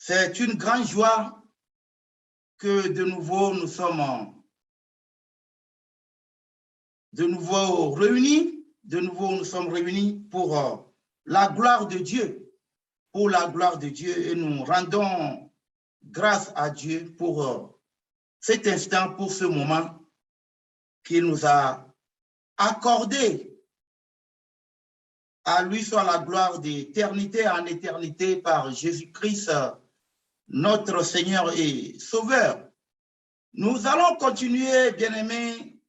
C'est une grande joie que de nouveau nous sommes réunis pour la gloire de Dieu, et nous rendons grâce à Dieu pour cet instant, pour ce moment qu'il nous a accordé. À lui soit la gloire d'éternité en éternité par Jésus-Christ, notre Seigneur et Sauveur. Nous allons continuer, bien-aimés,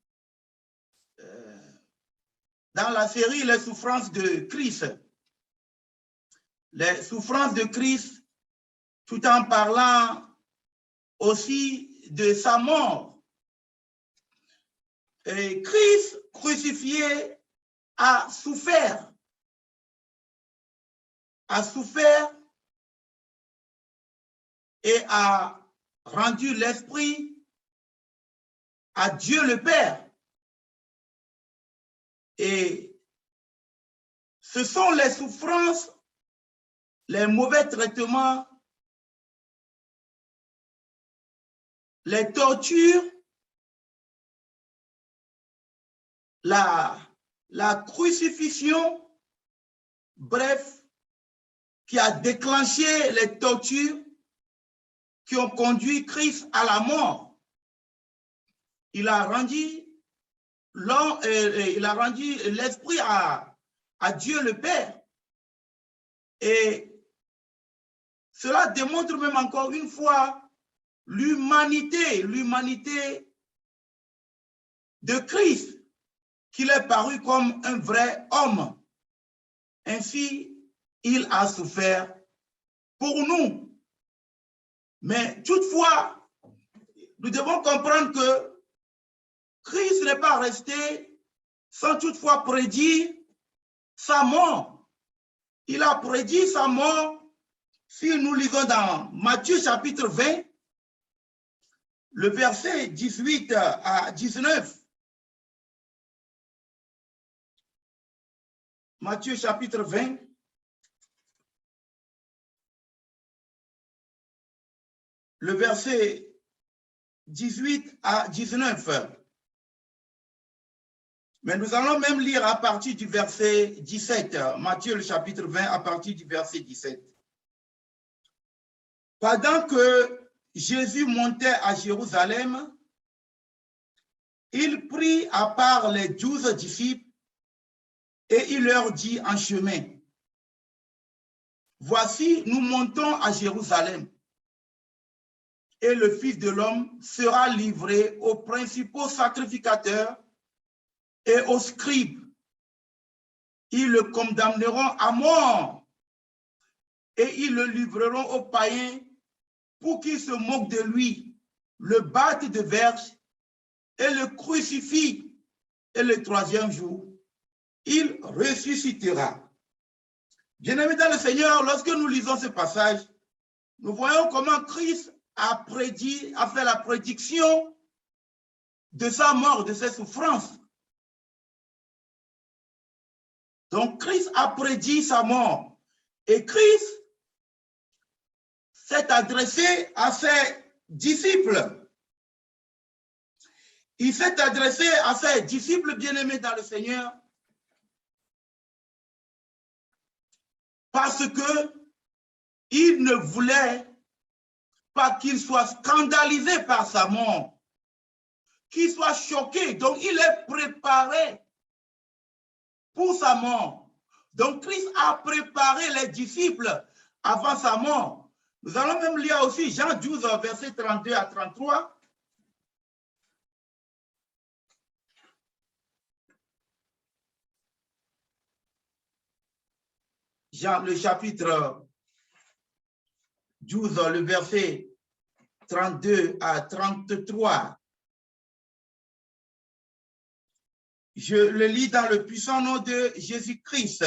dans la série Les souffrances de Christ. Les souffrances de Christ, tout en parlant aussi de sa mort. Et Christ crucifié a souffert et a rendu l'esprit à Dieu le Père. Et ce sont les souffrances, les mauvais traitements, les tortures, la crucifixion, bref, qui a déclenché les tortures qui ont conduit Christ à la mort. Il a rendu l'esprit à Dieu le Père. Et cela démontre même encore une fois l'humanité de Christ, qu'il est paru comme un vrai homme. Ainsi, il a souffert pour nous. Mais toutefois, nous devons comprendre que Christ n'est pas resté sans toutefois prédire sa mort. Il a prédit sa mort, si nous lisons dans Matthieu chapitre 20, le verset 18 à 19. Matthieu chapitre 20. Le verset 18 à 19. Mais nous allons même lire à partir du verset 17. Matthieu le chapitre 20 à partir du verset 17. Pendant que Jésus montait à Jérusalem, il prit à part les 12 disciples et il leur dit en chemin, « Voici, nous montons à Jérusalem. Et le Fils de l'homme sera livré aux principaux sacrificateurs et aux scribes. Ils le condamneront à mort et ils le livreront aux païens pour qu'ils se moquent de lui, le battent de verges et le crucifient. Et le troisième jour, il ressuscitera. » Bien-aimés dans le Seigneur, lorsque nous lisons ce passage, nous voyons comment Christ a fait la prédiction de sa mort, de ses souffrances. Donc Christ a prédit sa mort. Et Christ s'est adressé à ses disciples. Il s'est adressé à ses disciples bien-aimés dans le Seigneur parce qu'il ne voulait pas qu'il soit scandalisé par sa mort, qu'il soit choqué. Donc, il est préparé pour sa mort. Donc, Christ a préparé les disciples avant sa mort. Nous allons même lire aussi Jean 12, versets 32 à 33. Jean, le chapitre 12, le verset 32 à 33. Je le lis dans le puissant nom de Jésus-Christ.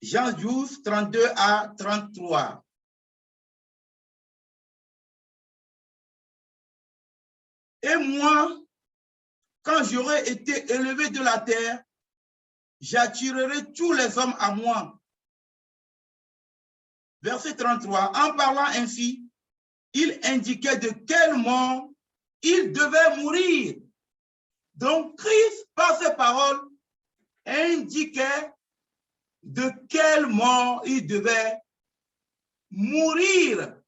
Jean 12, 32 à 33. Et moi, quand j'aurai été élevé de la terre, j'attirerai tous les hommes à moi. verset 33, en parlant ainsi, il indiquait de quelle mort il devait mourir. Donc, Christ, par ses paroles, indiquait de quelle mort il devait mourir,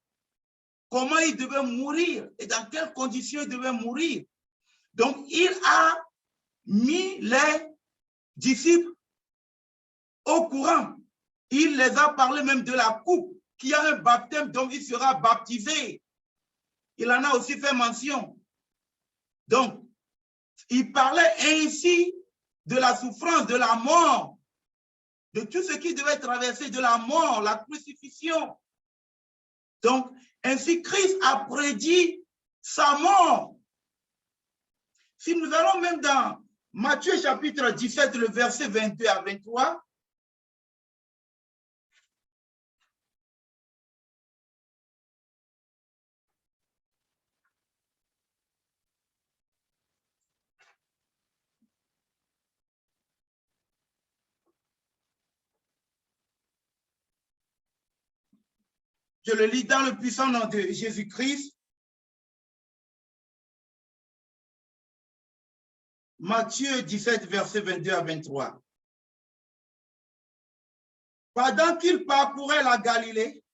comment il devait mourir et dans quelles conditions il devait mourir. Donc, il a mis les disciples au courant. Il les a parlé même de la coupe, qui a un baptême dont il sera baptisé. Il en a aussi fait mention. Donc, il parlait ainsi de la souffrance, de la mort, de tout ce qui devait traverser, de la mort, la crucifixion. Donc, ainsi Christ a prédit sa mort. Si nous allons même dans Matthieu chapitre 17, le verset 22 à 23, je le lis dans le puissant nom de Jésus-Christ. Matthieu 17, verset 22 à 23. Pendant qu'ils parcouraient la Galilée,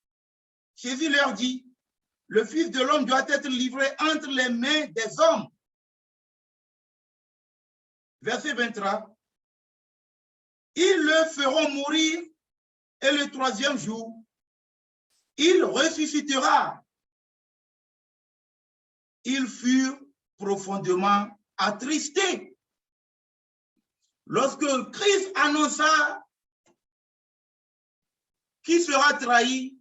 Jésus leur dit, le Fils de l'homme doit être livré entre les mains des hommes. Verset 23. Ils le feront mourir et le troisième jour, il ressuscitera. Ils furent profondément attristés. Lorsque Christ annonça qui sera trahi,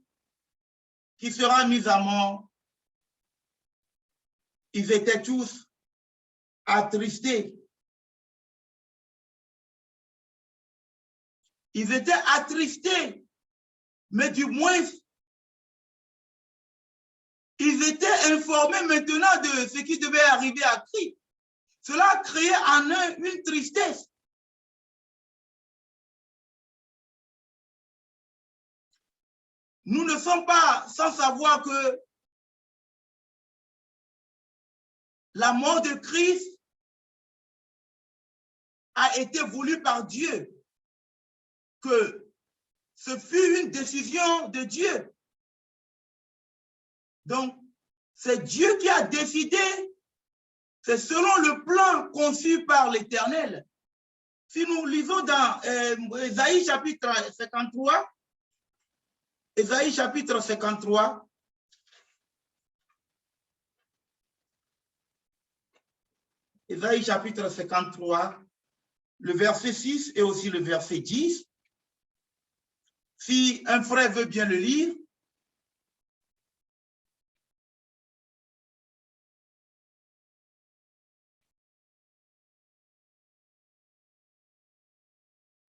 qui sera mis à mort, ils étaient tous attristés. Ils étaient attristés, mais du moins, ils étaient informés maintenant de ce qui devait arriver à Christ. Cela a créé en eux une tristesse. Nous ne sommes pas sans savoir que la mort de Christ a été voulue par Dieu, que ce fut une décision de Dieu. Donc, c'est Dieu qui a décidé, c'est selon le plan conçu par l'Éternel. Si nous lisons dans Ésaïe chapitre 53, Ésaïe chapitre 53, Ésaïe chapitre 53, le verset 6 et aussi le verset 10. Si un frère veut bien le lire.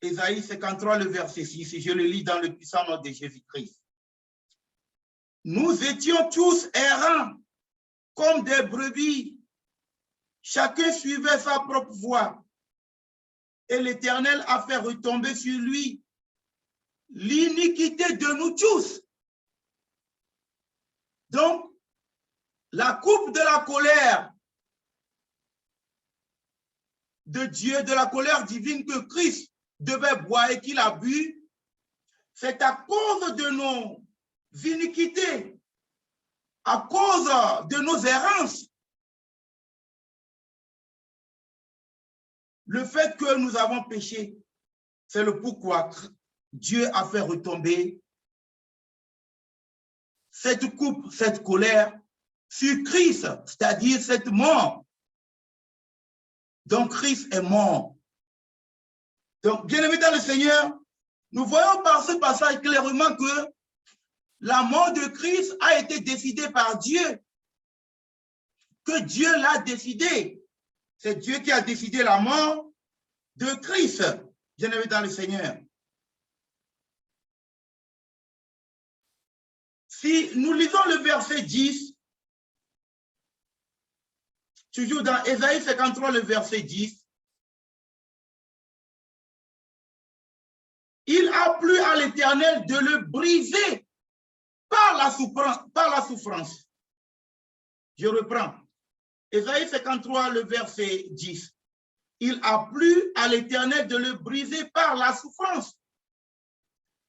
Ésaïe 53, le verset 6, et je le lis dans le puissant nom de Jésus-Christ. Nous étions tous errants comme des brebis. Chacun suivait sa propre voie. Et l'Éternel a fait retomber sur lui l'iniquité de nous tous. Donc, la coupe de la colère de Dieu, de la colère divine que Christ devait boire et qu'il a bu, c'est à cause de nos iniquités, à cause de nos errances. Le fait que nous avons péché, c'est le pourquoi Dieu a fait retomber cette coupe, cette colère sur Christ, c'est-à-dire cette mort. Donc Christ est mort. Donc, bien aimé dans le Seigneur, nous voyons par ce passage clairement que la mort de Christ a été décidée par Dieu, que Dieu l'a décidé. C'est Dieu qui a décidé la mort de Christ, bien aimé dans le Seigneur. Si nous lisons le verset 10, toujours dans Ésaïe 53, le verset 10, il a plu à l'Éternel de le briser par la souffrance. Je reprends. Ésaïe 53, le verset 10. Il a plu à l'Éternel de le briser par la souffrance.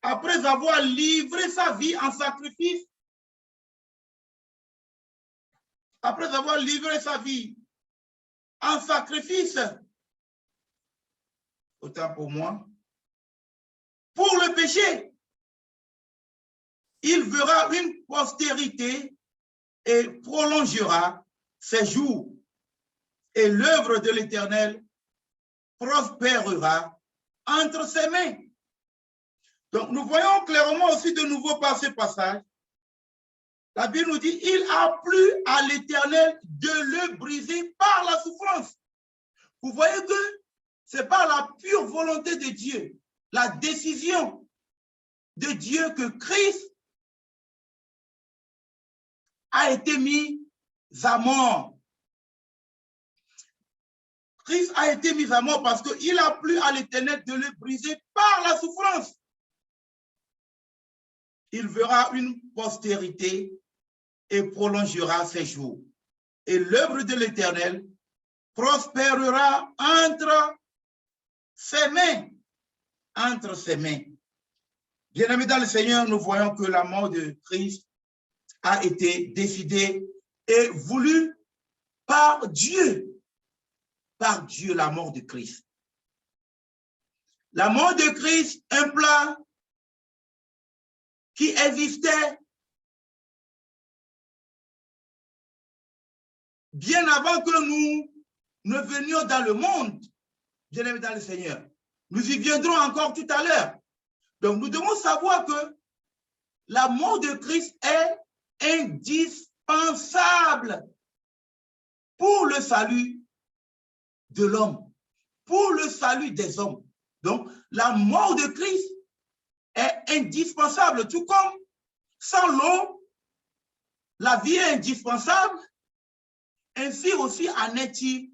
Après avoir livré sa vie en sacrifice, autant pour moi, pour le péché, il verra une postérité et prolongera ses jours. Et l'œuvre de l'Éternel prospérera entre ses mains. Donc, nous voyons clairement aussi de nouveau par ce passage, la Bible nous dit, il a plu à l'Éternel de le briser par la souffrance. Vous voyez que c'est par la pure volonté de Dieu, la décision de Dieu que Christ a été mis à mort. Christ a été mis à mort parce qu'il a plu à l'Éternel de le briser par la souffrance. Il verra une postérité et prolongera ses jours. Et l'œuvre de l'Éternel prospérera entre ses mains. Entre ses mains. Bien-aimés dans le Seigneur, nous voyons que la mort de Christ a été décidée et voulue par Dieu. Par Dieu, la mort de Christ. La mort de Christ, un plan qui existait bien avant que nous ne venions dans le monde, bien-aimés dans le Seigneur. Nous y viendrons encore tout à l'heure. Donc, nous devons savoir que la mort de Christ est indispensable pour le salut de l'homme, pour le salut des hommes. Donc, la mort de Christ est indispensable, tout comme sans l'eau, la vie est indispensable, ainsi aussi en est-il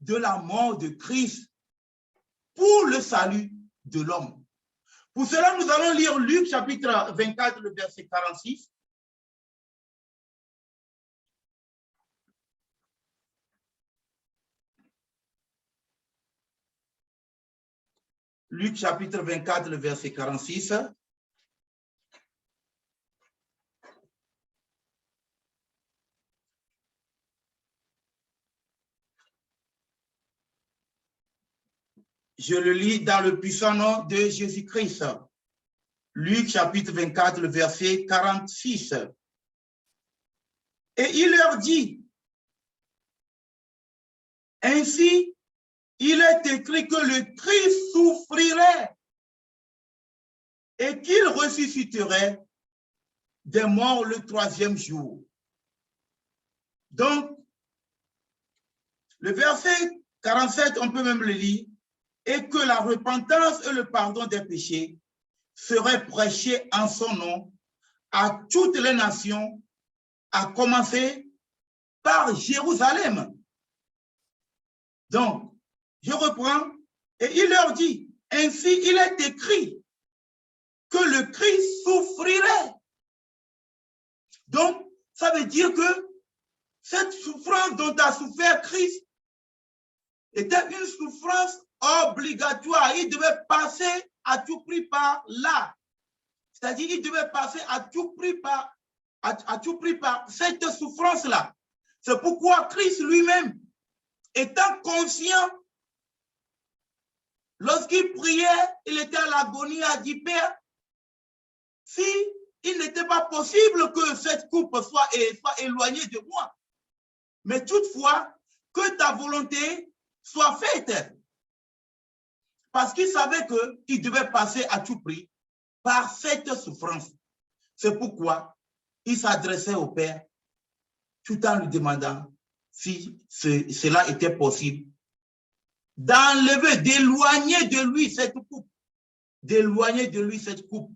de la mort de Christ pour le salut de l'homme. Pour cela, nous allons lire Luc chapitre 24, le verset 46. Luc chapitre 24, le verset 46. Je le lis dans le puissant nom de Jésus-Christ. Luc chapitre 24, le verset 46. Et il leur dit, ainsi, il est écrit que le Christ souffrirait et qu'il ressusciterait des morts le troisième jour. Donc, le verset 47, on peut même le lire, et que la repentance et le pardon des péchés seraient prêchés en son nom à toutes les nations, à commencer par Jérusalem. Donc, je reprends, et il leur dit, ainsi il est écrit que le Christ souffrirait. Donc, ça veut dire que cette souffrance dont a souffert Christ était une souffrance obligatoire. Il devait passer à tout prix par là. C'est-à-dire qu'il devait passer à tout prix par cette souffrance-là. C'est pourquoi Christ lui-même, étant conscient, lorsqu'il priait, il était à l'agonie, a dit, Père, si il n'était pas possible que cette coupe soit éloignée de moi, mais toutefois, que ta volonté soit faite. Parce qu'il savait qu'il devait passer à tout prix par cette souffrance. C'est pourquoi il s'adressait au Père tout en lui demandant si cela était possible, d'enlever, d'éloigner de lui cette coupe, d'éloigner de lui cette coupe,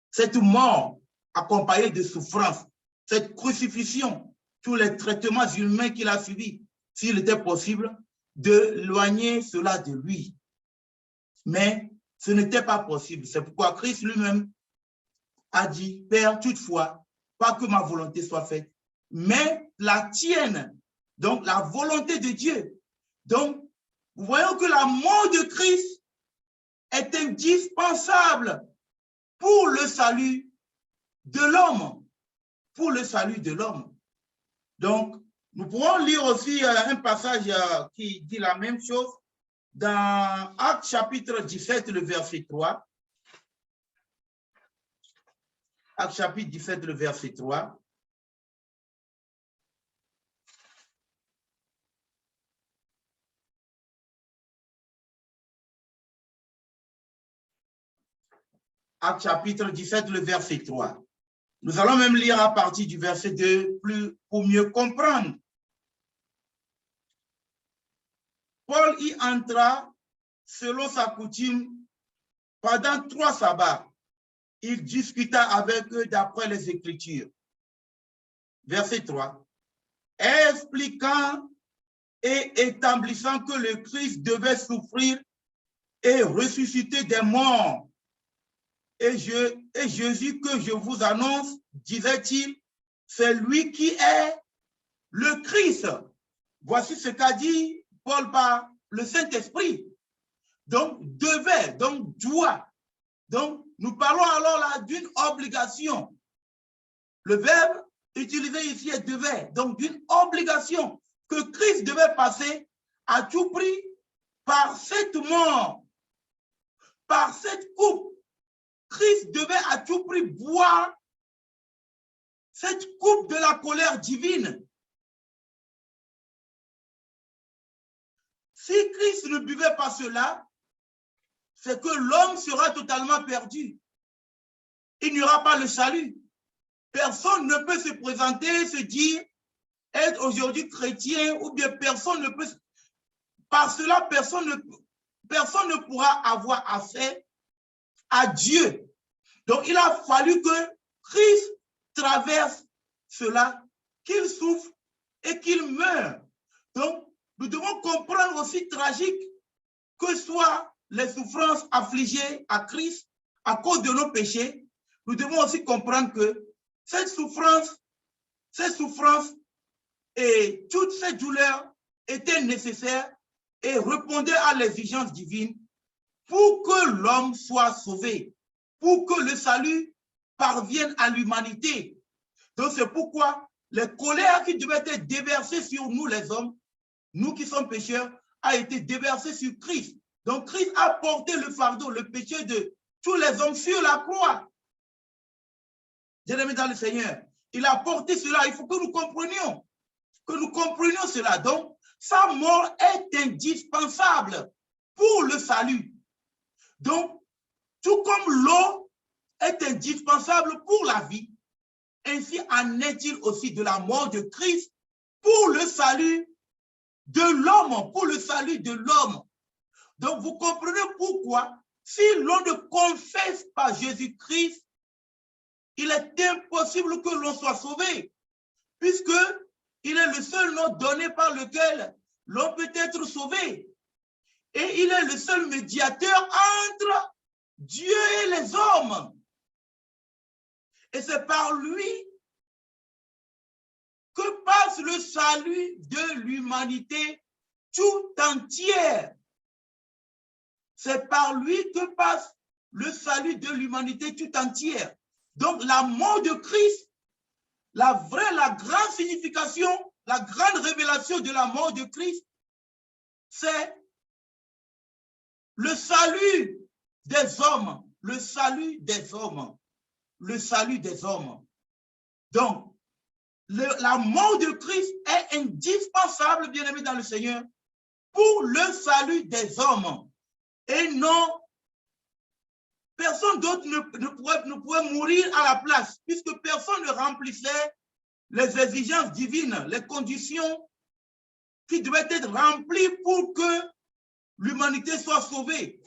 cette mort accompagnée de souffrance, cette crucifixion, tous les traitements humains qu'il a subis, s'il était possible, d'éloigner cela de lui. Mais ce n'était pas possible. C'est pourquoi Christ lui-même a dit, Père, toutefois, pas que ma volonté soit faite, mais la tienne. Donc, la volonté de Dieu. Donc, nous voyons que la mort de Christ est indispensable pour le salut de l'homme. Pour le salut de l'homme. Donc, nous pourrons lire aussi un passage qui dit la même chose dans Actes chapitre 17, le verset 3. Actes chapitre 17, le verset 3. Actes chapitre 17, le verset 3. Nous allons même lire à partir du verset 2 pour mieux comprendre. Paul y entra selon sa coutume pendant 3 sabbats. Il discuta avec eux d'après les Écritures. Verset 3. Expliquant et établissant que le Christ devait souffrir et ressusciter des morts. Et Jésus que je vous annonce, disait-il, c'est lui qui est le Christ. Voici ce qu'a dit Paul par le Saint-Esprit. Donc, devait, donc doit. Donc, nous parlons alors là d'une obligation. Le verbe utilisé ici est devait, donc d'une obligation que Christ devait passer à tout prix par cette mort, par cette coupe. Christ devait à tout prix boire cette coupe de la colère divine. Si Christ ne buvait pas cela, c'est que l'homme sera totalement perdu. Il n'y aura pas le salut. Personne ne peut se présenter, se dire, être aujourd'hui chrétien, ou bien personne ne peut, par cela, personne ne pourra avoir accès à Dieu. Donc, il a fallu que Christ traverse cela, qu'il souffre et qu'il meure. Donc, nous devons comprendre aussi tragique que soient les souffrances affligées à Christ à cause de nos péchés. Nous devons aussi comprendre que cette souffrance et toutes ces douleurs étaient nécessaires et répondaient à l'exigence divine pour que l'homme soit sauvé, pour que le salut parvienne à l'humanité. Donc c'est pourquoi les colères qui devaient être déversées sur nous les hommes, nous qui sommes pécheurs, a été déversée sur Christ. Donc Christ a porté le fardeau, le péché de tous les hommes sur la croix. Bien-aimés dans le Seigneur, il a porté cela, il faut que nous comprenions cela. Donc, sa mort est indispensable pour le salut. Donc, tout comme l'eau est indispensable pour la vie, ainsi en est-il aussi de la mort de Christ pour le salut de l'homme, pour le salut de l'homme. Donc, vous comprenez pourquoi, si l'on ne confesse pas Jésus-Christ, il est impossible que l'on soit sauvé, puisque il est le seul nom donné par lequel l'on peut être sauvé. Et il est le seul médiateur entre Dieu et les hommes. Et c'est par lui que passe le salut de l'humanité tout entière. C'est par lui que passe le salut de l'humanité tout entière. Donc la mort de Christ, la grande signification, la grande révélation de la mort de Christ, c'est le salut des hommes, le salut des hommes, le salut des hommes. Donc, la mort de Christ est indispensable, bien-aimés dans le Seigneur, pour le salut des hommes. Et non, personne d'autre ne pourrait mourir à la place, puisque personne ne remplissait les exigences divines, les conditions qui devaient être remplies pour que l'humanité soit sauvée.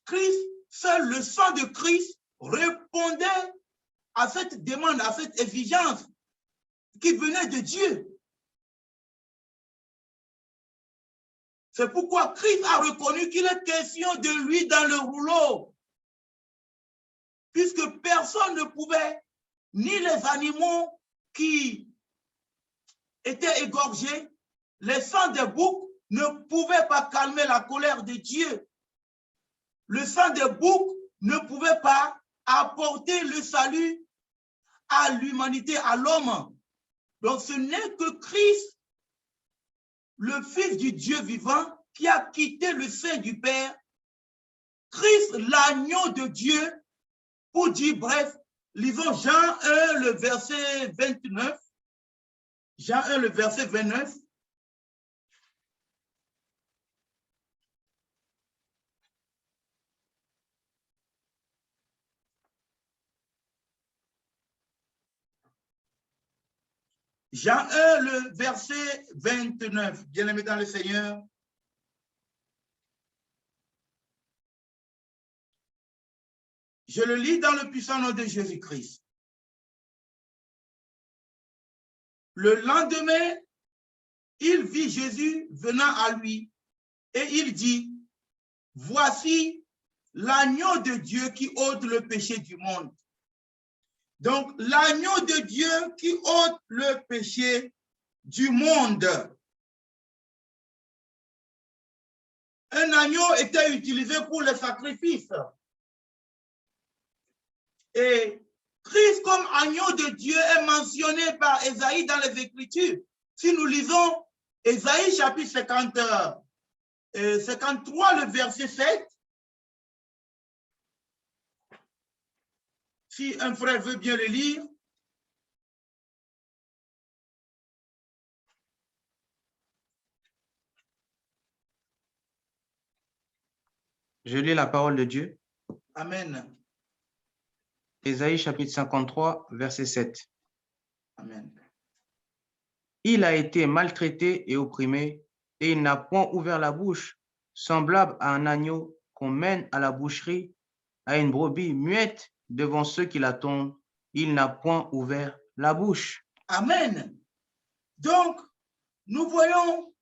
Christ, seul le sang de Christ répondait à cette demande, à cette exigence qui venait de Dieu. C'est pourquoi Christ a reconnu qu'il est question de lui dans le rouleau, puisque personne ne pouvait ni les animaux qui étaient égorgés, le sang des boucs ne pouvait pas calmer la colère de Dieu. Le sang des boucs ne pouvait pas apporter le salut à l'humanité, à l'homme. Donc ce n'est que Christ, le Fils du Dieu vivant, qui a quitté le sein du Père, Christ, l'agneau de Dieu, pour dire, bref, lisons Jean 1, le verset 29. Jean 1, le verset 29. Jean 1, le verset 29. Bien-aimés dans le Seigneur. Je le lis dans le puissant nom de Jésus-Christ. Le lendemain, il vit Jésus venant à lui et il dit, « Voici l'agneau de Dieu qui ôte le péché du monde. » Donc, l'agneau de Dieu qui ôte le péché du monde. Un agneau était utilisé pour le sacrifice. Et Christ comme agneau de Dieu est mentionné par Ésaïe dans les Écritures. Si nous lisons Ésaïe chapitre 53, le verset 7, si un frère veut bien le lire. Je lis la parole de Dieu. Amen. Ésaïe chapitre 53, verset 7. Amen. Il a été maltraité et opprimé, et il n'a point ouvert la bouche, semblable à un agneau qu'on mène à la boucherie, à une brebis muette devant ceux qui l'attendent. Il n'a point ouvert la bouche. Amen. Donc, nous voyons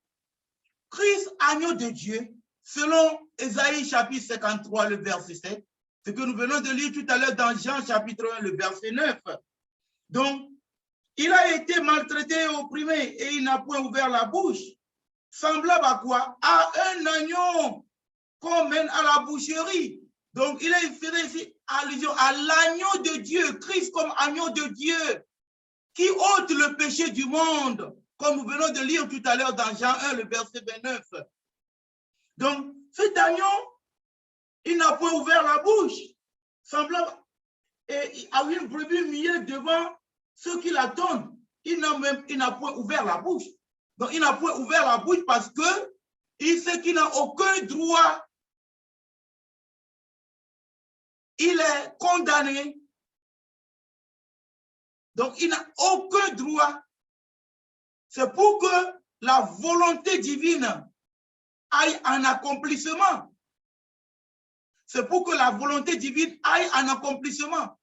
Christ, agneau de Dieu, selon Ésaïe chapitre 53, le verset 7, ce que nous venons de lire tout à l'heure dans Jean chapitre 1, le verset 9. Donc, il a été maltraité et opprimé et il n'a point ouvert la bouche. Semblable à quoi? À un agneau qu'on mène à la boucherie. Donc, il est fait ici allusion à l'agneau de Dieu, Christ comme agneau de Dieu, qui ôte le péché du monde, comme nous venons de lire tout à l'heure dans Jean 1, le verset 29. Donc, cet agneau, il n'a point ouvert la bouche, semblable à une brebis muette devant ceux qui l'attendent. Il n'a point ouvert la bouche. Donc, il n'a point ouvert la bouche parce que il sait qu'il n'a aucun droit. Il est condamné. Donc, il n'a aucun droit. C'est pour que la volonté divine aille en accomplissement. C'est pour que la volonté divine aille en accomplissement.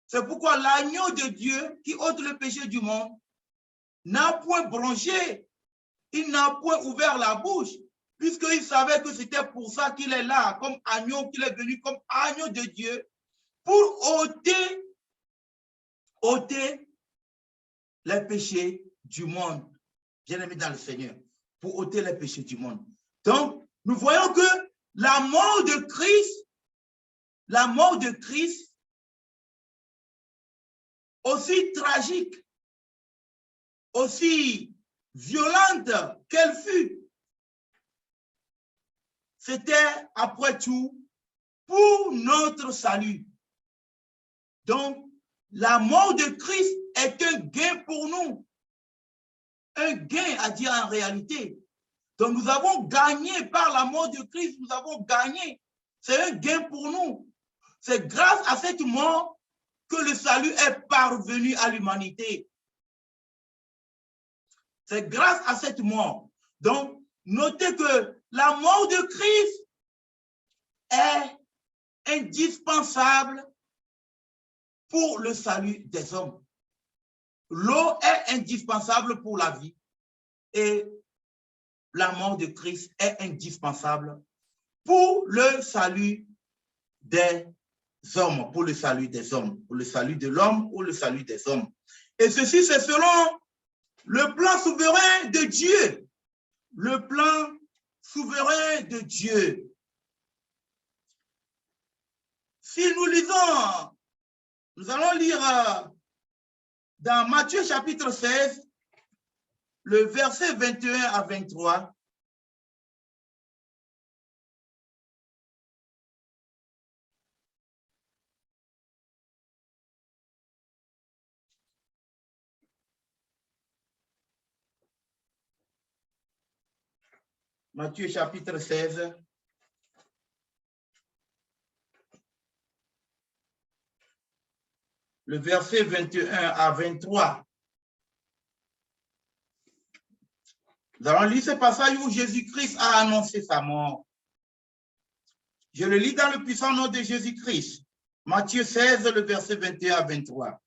C'est pourquoi l'agneau de Dieu qui ôte le péché du monde n'a point bronché, il n'a point ouvert la bouche, puisqu'il savait que c'était pour ça qu'il est là, comme agneau, qu'il est venu comme agneau de Dieu, pour ôter les péchés du monde. Bien-aimé dans le Seigneur, pour ôter les péchés du monde. Donc, nous voyons que la mort de Christ, aussi tragique, aussi violente qu'elle fut, c'était après tout pour notre salut. Donc, la mort de Christ est un gain pour nous. Un gain à dire en réalité. Donc, nous avons gagné par la mort de Christ, nous avons gagné. C'est un gain pour nous. C'est grâce à cette mort que le salut est parvenu à l'humanité. C'est grâce à cette mort. Donc, notez que la mort de Christ est indispensable pour le salut des hommes. L'eau est indispensable pour la vie et la mort de Christ est indispensable pour le salut des hommes pour le salut des hommes, pour le salut de l'homme, pour le salut des hommes. Et ceci, c'est selon le plan souverain de Dieu. Le plan souverain de Dieu. Si nous lisons, nous allons lire dans Matthieu chapitre 16, le verset 21 à 23. Matthieu chapitre 16. Le verset 21 à 23. Nous allons lire ce passage où Jésus-Christ a annoncé sa mort. Je le lis dans le puissant nom de Jésus-Christ. Matthieu 16, le verset 21 à 23.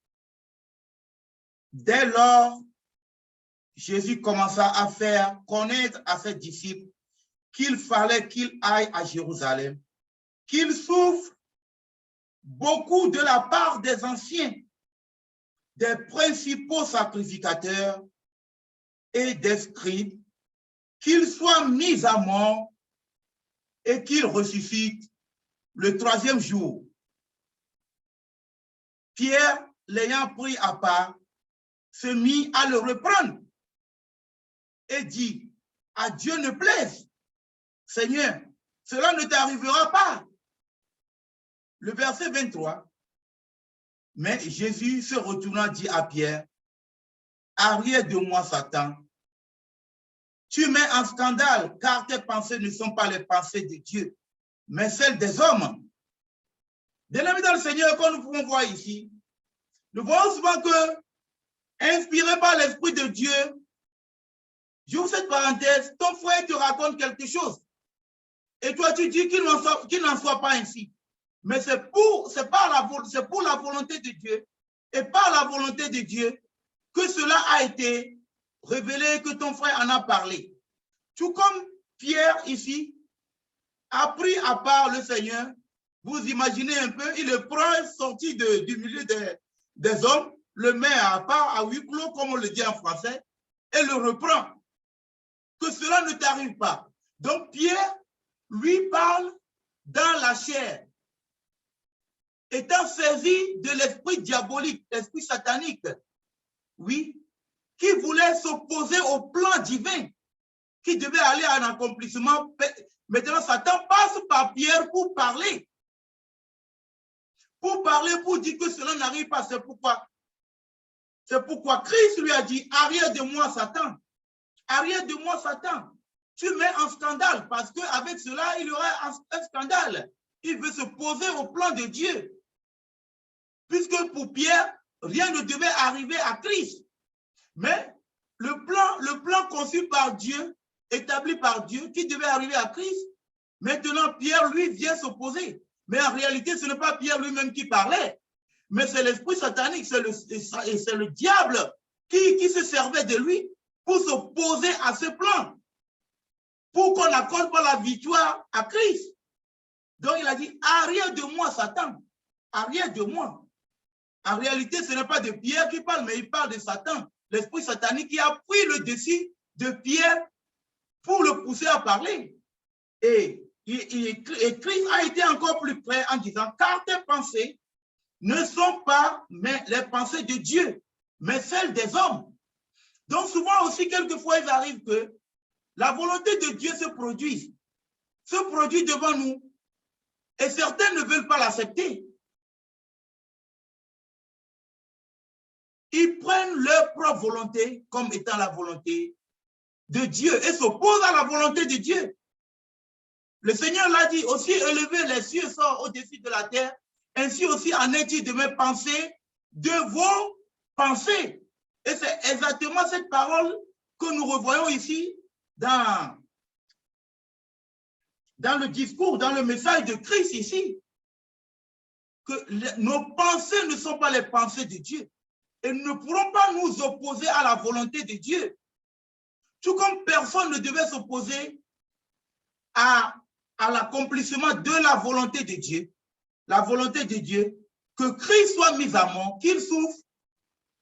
Dès lors, Jésus commença à faire connaître à ses disciples qu'il fallait qu'il aille à Jérusalem, qu'il souffre beaucoup de la part des anciens, des principaux sacrificateurs et des scribes, qu'il soit mis à mort et qu'il ressuscite le troisième jour. Pierre, l'ayant pris à part, se mit à le reprendre et dit, à Dieu ne plaise, Seigneur, cela ne t'arrivera pas. Le verset 23, mais Jésus se retournant dit à Pierre, arrière de moi, Satan, tu mets en scandale, car tes pensées ne sont pas les pensées de Dieu, mais celles des hommes. Bien-aimés dans le Seigneur, comme nous pouvons voir ici, nous voyons souvent que, inspiré par l'Esprit de Dieu, j'ouvre cette parenthèse, ton frère te raconte quelque chose, et toi tu dis qu'il n'en soit pas ainsi. Mais c'est pour la volonté de Dieu, et par la volonté de Dieu, que cela a été révélé, que ton frère en a parlé. Tout comme Pierre ici a pris à part le Seigneur, vous imaginez un peu, il le prend sorti du milieu des hommes, le met à part, à huis clos, comme on le dit en français, et le reprend. Que cela ne t'arrive pas. Donc Pierre lui parle dans la chair, étant saisi de l'esprit diabolique, l'esprit satanique, oui, qui voulait s'opposer au plan divin, qui devait aller à un accomplissement. Maintenant, Satan passe par Pierre pour parler, pour dire que cela n'arrive pas. C'est pourquoi Christ lui a dit, arrière de moi, Satan, arrière de moi, Satan, tu mets en scandale, parce qu'avec cela, il y aura un scandale. Il veut se poser au plan de Dieu. Puisque pour Pierre, rien ne devait arriver à Christ. Mais le plan conçu par Dieu, établi par Dieu, qui devait arriver à Christ, maintenant Pierre, lui, vient s'opposer. Mais en réalité, ce n'est pas Pierre lui-même qui parlait, mais c'est l'esprit satanique, c'est le diable qui se servait de lui pour s'opposer à ce plan, pour qu'on n'accorde pas la victoire à Christ. Donc il a dit, arrière de moi, Satan, arrière de moi. En réalité, ce n'est pas de Pierre qui parle, mais il parle de Satan, l'esprit satanique qui a pris le dessus de Pierre pour le pousser à parler. Et Christ a été encore plus près en disant, car tes pensées ne sont pas les pensées de Dieu, mais celles des hommes. Donc souvent aussi, quelquefois, il arrive que la volonté de Dieu se produit devant nous, et certains ne veulent pas l'accepter. Ils prennent leur propre volonté comme étant la volonté de Dieu et s'opposent à la volonté de Dieu. Le Seigneur l'a dit, aussi élever les cieux sont au-dessus de la terre, ainsi aussi en est-il de mes pensées, de vos pensées. Et c'est exactement cette parole que nous revoyons ici dans le discours, dans le message de Christ ici. Que nos pensées ne sont pas les pensées de Dieu. Et nous ne pourrons pas nous opposer à la volonté de Dieu. Tout comme personne ne devait s'opposer à l'accomplissement de la volonté de Dieu. la volonté de Dieu, que Christ soit mis à mort, qu'il souffre,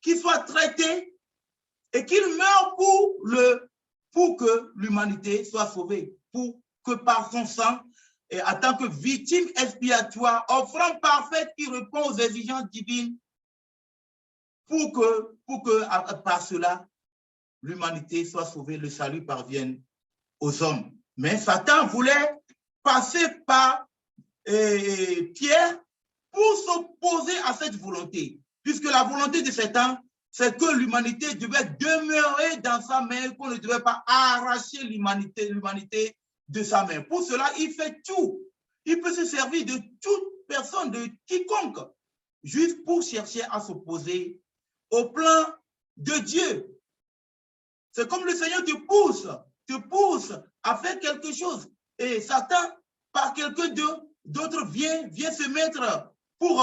qu'il soit traité et qu'il meure pour que l'humanité soit sauvée, pour que par son sang, et en tant que victime expiatoire, offrande parfaite qui répond aux exigences divines, pour que par cela, l'humanité soit sauvée, le salut parvienne aux hommes. Mais Satan voulait passer par Pierre pour s'opposer à cette volonté, puisque la volonté de Satan, c'est que l'humanité devait demeurer dans sa main, qu'on ne devait pas arracher l'humanité de sa main. Pour cela, il fait tout. Il peut se servir de toute personne, de quiconque, juste pour chercher à s'opposer au plan de Dieu. C'est comme le Seigneur te pousse à faire quelque chose. Et Satan, par quelqu'un d'autre, vient se mettre pour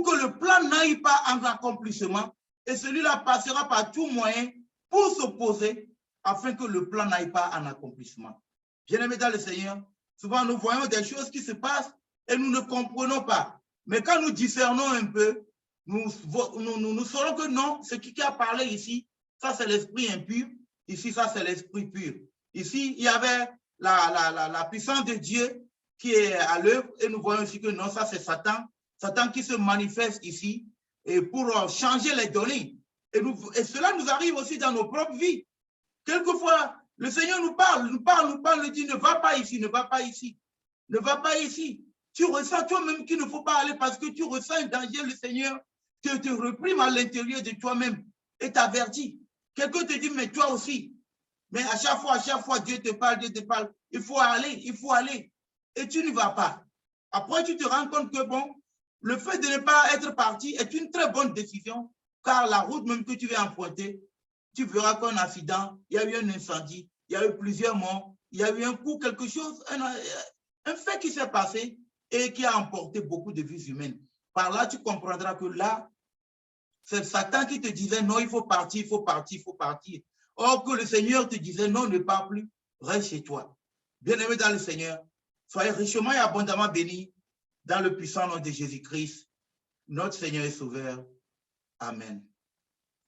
que le plan n'aille pas en accomplissement. Et celui-là passera par tout moyen pour s'opposer afin que le plan n'aille pas en accomplissement. Bien-aimés dans le Seigneur, souvent nous voyons des choses qui se passent et nous ne comprenons pas. Mais quand nous discernons un peu, nous saurons que non, ce qui a parlé ici, ça c'est l'esprit impur, ici ça c'est l'esprit pur. Ici, il y avait la puissance de Dieu qui est à l'œuvre et nous voyons aussi que non, ça c'est Satan. Satan qui se manifeste ici et pour changer les données. Et cela nous arrive aussi dans nos propres vies. Quelquefois, le Seigneur nous parle, nous dit ne va pas ici, ne va pas ici, ne va pas ici. Tu ressens toi-même qu'il ne faut pas aller parce que tu ressens un danger, le Seigneur te reprime à l'intérieur de toi-même et t'avertit. Quelqu'un te dit, mais toi aussi. Mais à chaque fois, Dieu te parle, il faut aller. Et tu n'y vas pas. Après, tu te rends compte que bon, le fait de ne pas être parti est une très bonne décision, car la route même que tu vas emprunter, tu verras qu'un accident, il y a eu un incendie, il y a eu plusieurs morts, il y a eu un coup, quelque chose, un fait qui s'est passé et qui a emporté beaucoup de vies humaines. Par là, tu comprendras que là, c'est Satan qui te disait non, il faut partir, il faut partir, il faut partir. Or que le Seigneur te disait non, ne pars plus, reste chez toi. Bien-aimé dans le Seigneur, soyez richement et abondamment bénis dans le puissant nom de Jésus-Christ, notre Seigneur et Sauveur. Amen.